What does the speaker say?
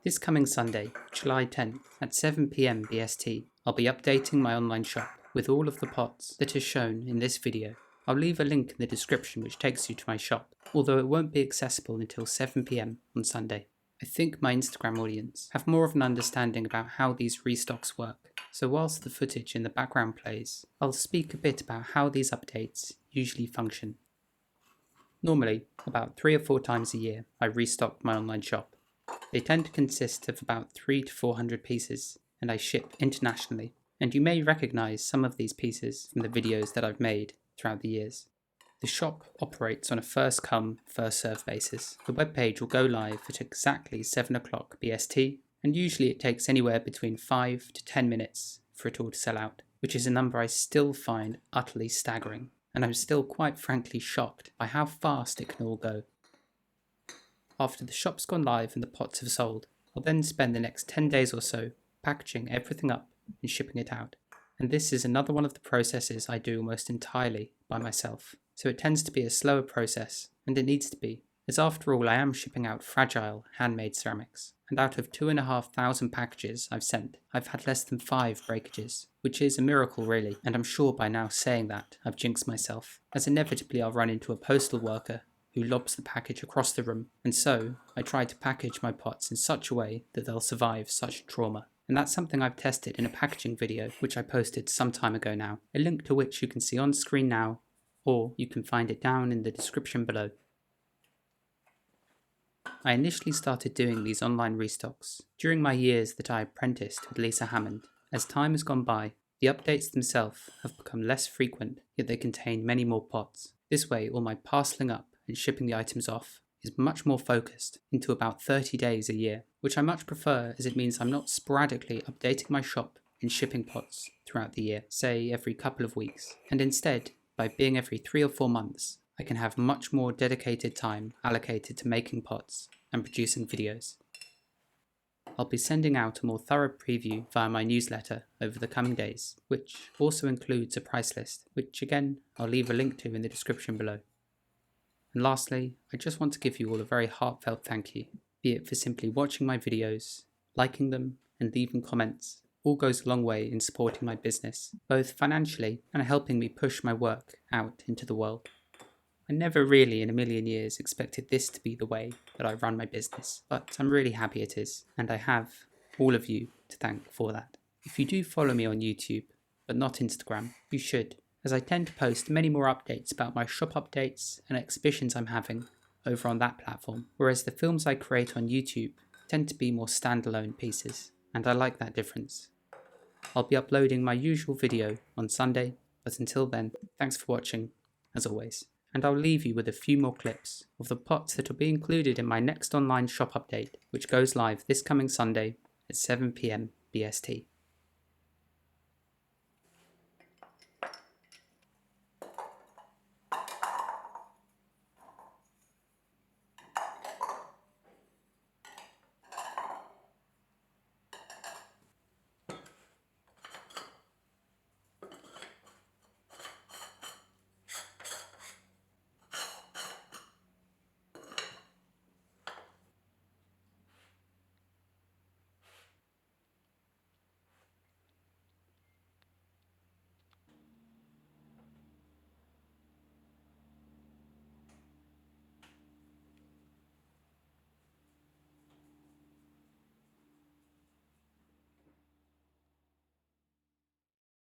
This coming Sunday, July 10th at 7 p.m. BST, I'll be updating my online shop with all of the pots that are shown in this video. I'll leave a link in the description which takes you to my shop, although it won't be accessible until 7 p.m. on Sunday. I think my Instagram audience have more of an understanding about how these restocks work, so whilst the footage in the background plays, I'll speak a bit about how these updates usually function. Normally, about 3 or 4 times a year, I restock my online shop. They tend to consist of about 300 to 400 pieces, and I ship internationally, and you may recognise some of these pieces from the videos that I've made throughout the years. The shop operates on a first come, first served basis. The webpage will go live at exactly 7 o'clock BST, and usually it takes anywhere between 5 to 10 minutes for it all to sell out, which is a number I still find utterly staggering, and I'm still quite frankly shocked by how fast it can all go. After the shop's gone live and the pots have sold, I'll then spend the next 10 days or so packaging everything up and shipping it out. And this is another one of the processes I do almost entirely by myself. So it tends to be a slower process, and it needs to be, as after all I am shipping out fragile handmade ceramics. And out of 2,500 packages I've sent, I've had less than 5 breakages, which is a miracle really, and I'm sure by now saying that I've jinxed myself, as inevitably I'll run into a postal worker who lobs the package across the room, and so I try to package my pots in such a way that they'll survive such trauma. And that's something I've tested in a packaging video which I posted some time ago now, a link to which you can see on screen now, or you can find it down in the description below. I initially started doing these online restocks during my years that I apprenticed with Lisa Hammond. As time has gone by, the updates themselves have become less frequent, yet they contain many more pots. This way all my parcelling up and shipping the items off is much more focused into about 30 days a year, which I much prefer as it means I'm not sporadically updating my shop and shipping pots throughout the year, say every couple of weeks, and instead, by being every 3 or 4 months, I can have much more dedicated time allocated to making pots and producing videos. I'll be sending out a more thorough preview via my newsletter over the coming days, which also includes a price list, which again I'll leave a link to in the description below. And lastly, I just want to give you all a very heartfelt thank you, be it for simply watching my videos, liking them, and leaving comments. All goes a long way in supporting my business, both financially and helping me push my work out into the world. I never really in a million years expected this to be the way that I run my business, but I'm really happy it is, and I have all of you to thank for that. If you do follow me on YouTube, but not Instagram, you should, as I tend to post many more updates about my shop updates and exhibitions I'm having over on that platform, whereas the films I create on YouTube tend to be more standalone pieces, and I like that difference. I'll be uploading my usual video on Sunday, but until then, thanks for watching, as always, and I'll leave you with a few more clips of the pots that will be included in my next online shop update, which goes live this coming Sunday at 7 p.m. BST.